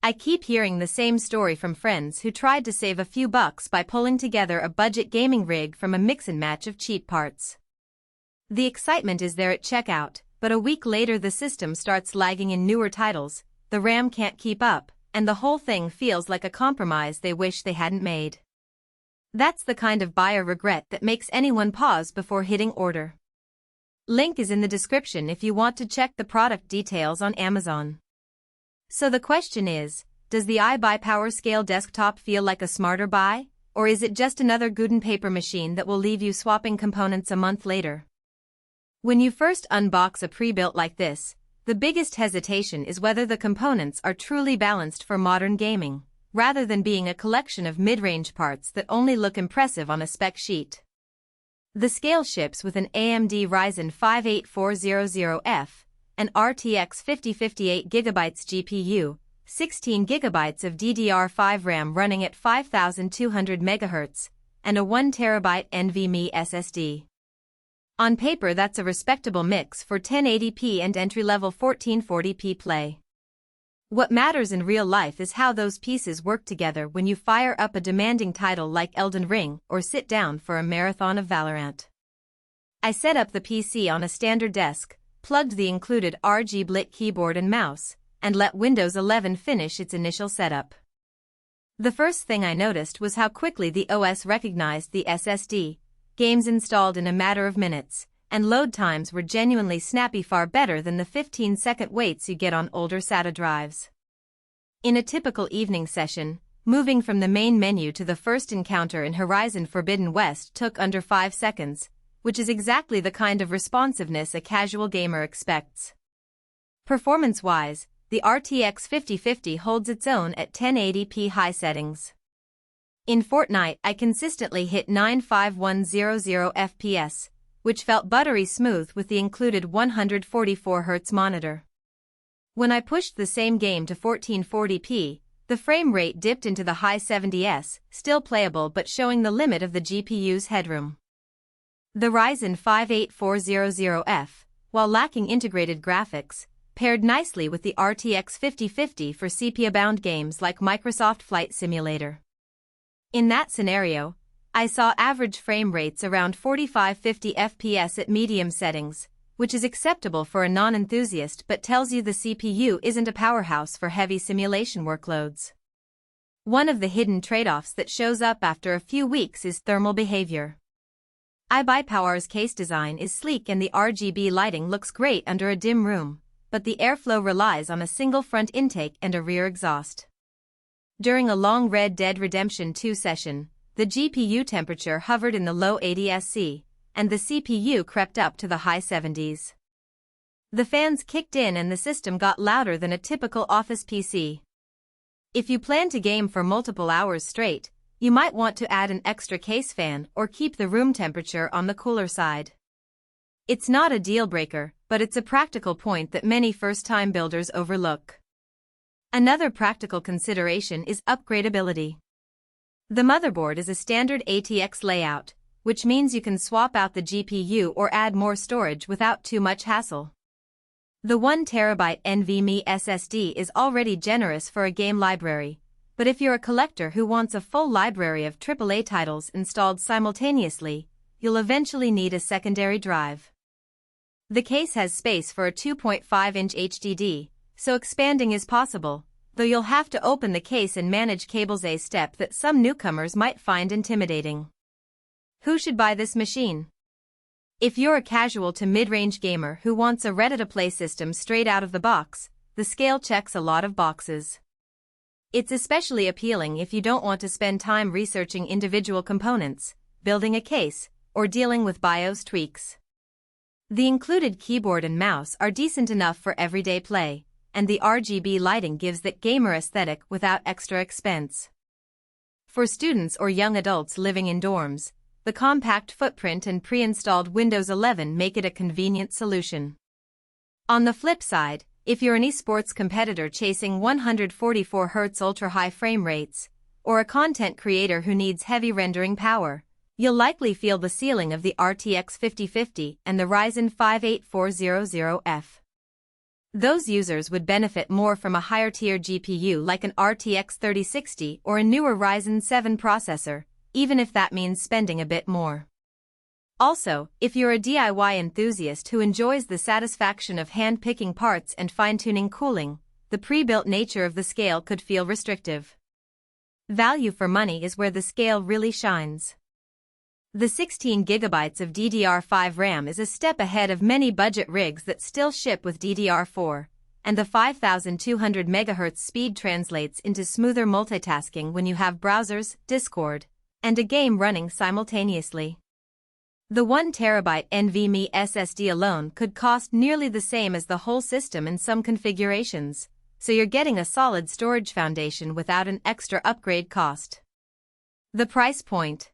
I keep hearing the same story from friends who tried to save a few bucks by pulling together a budget gaming rig from a mix and match of cheap parts. The excitement is there at checkout, but a week later the system starts lagging in newer titles, the RAM can't keep up, and the whole thing feels like a compromise they wish they hadn't made. That's the kind of buyer regret that makes anyone pause before hitting order. Link is in the description if you want to check the product details on Amazon. So the question is, does the iBUYPOWER Scale desktop feel like a smarter buy, or is it just another Guden paper machine that will leave you swapping components a month later? When you first unbox a pre-built like this, the biggest hesitation is whether the components are truly balanced for modern gaming, rather than being a collection of mid-range parts that only look impressive on a spec sheet. The scale ships with an AMD Ryzen 5 8400F, an RTX 5058 GB GPU, 16 GB of DDR5 RAM running at 5200 MHz, and a 1 TB NVMe SSD. On paper that's a respectable mix for 1080p and entry-level 1440p play. What matters in real life is how those pieces work together when you fire up a demanding title like Elden Ring or sit down for a marathon of Valorant. I set up the PC on a standard desk, plugged the included RGB keyboard and mouse, and let Windows 11 finish its initial setup. The first thing I noticed was how quickly the OS recognized the SSD, games installed in a matter of minutes, and load times were genuinely snappy, far better than the 15-second waits you get on older SATA drives. In a typical evening session, moving from the main menu to the first encounter in Horizon Forbidden West took under 5 seconds, which is exactly the kind of responsiveness a casual gamer expects. Performance-wise, the RTX 5050 holds its own at 1080p high settings. In Fortnite I consistently hit 95100 FPS, which felt buttery smooth with the included 144Hz monitor. When I pushed the same game to 1440p, the frame rate dipped into the high 70s, still playable but showing the limit of the GPU's headroom. The Ryzen 5 8400F, while lacking integrated graphics, paired nicely with the RTX 5050 for sepia-bound games like Microsoft Flight Simulator. In that scenario, I saw average frame rates around 45-50 FPS at medium settings, which is acceptable for a non-enthusiast but tells you the CPU isn't a powerhouse for heavy simulation workloads. One of the hidden trade-offs that shows up after a few weeks is thermal behavior. iBUYPOWER's case design is sleek and the RGB lighting looks great under a dim room, but the airflow relies on a single front intake and a rear exhaust. During a long Red Dead Redemption 2 session, the GPU temperature hovered in the low 80s C, and the CPU crept up to the high 70s. The fans kicked in and the system got louder than a typical office PC. If you plan to game for multiple hours straight, you might want to add an extra case fan or keep the room temperature on the cooler side. It's not a deal breaker, but it's a practical point that many first-time builders overlook. Another practical consideration is upgradability. The motherboard is a standard ATX layout, which means you can swap out the GPU or add more storage without too much hassle. The 1 TB NVMe SSD is already generous for a game library, but if you're a collector who wants a full library of AAA titles installed simultaneously, you'll eventually need a secondary drive. The case has space for a 2.5-inch HDD, so expanding is possible, though you'll have to open the case and manage cables, a step that some newcomers might find intimidating. Who should buy this machine? If you're a casual to mid-range gamer who wants a ready-to-play system straight out of the box, the scale checks a lot of boxes. It's especially appealing if you don't want to spend time researching individual components, building a case, or dealing with BIOS tweaks. The included keyboard and mouse are decent enough for everyday play, and the RGB lighting gives that gamer aesthetic without extra expense. For students or young adults living in dorms, the compact footprint and pre-installed Windows 11 make it a convenient solution. On the flip side, if you're an esports competitor chasing 144Hz ultra-high frame rates, or a content creator who needs heavy rendering power, you'll likely feel the ceiling of the RTX 5050 and the Ryzen 5 8400F. Those users would benefit more from a higher-tier GPU like an RTX 3060 or a newer Ryzen 7 processor, even if that means spending a bit more. Also, if you're a DIY enthusiast who enjoys the satisfaction of hand-picking parts and fine-tuning cooling, the pre-built nature of the scale could feel restrictive. Value for money is where the scale really shines. The 16GB of DDR5 RAM is a step ahead of many budget rigs that still ship with DDR4, and the 5200 MHz speed translates into smoother multitasking when you have browsers, Discord, and a game running simultaneously. The 1TB NVMe SSD alone could cost nearly the same as the whole system in some configurations, so you're getting a solid storage foundation without an extra upgrade cost. The price point.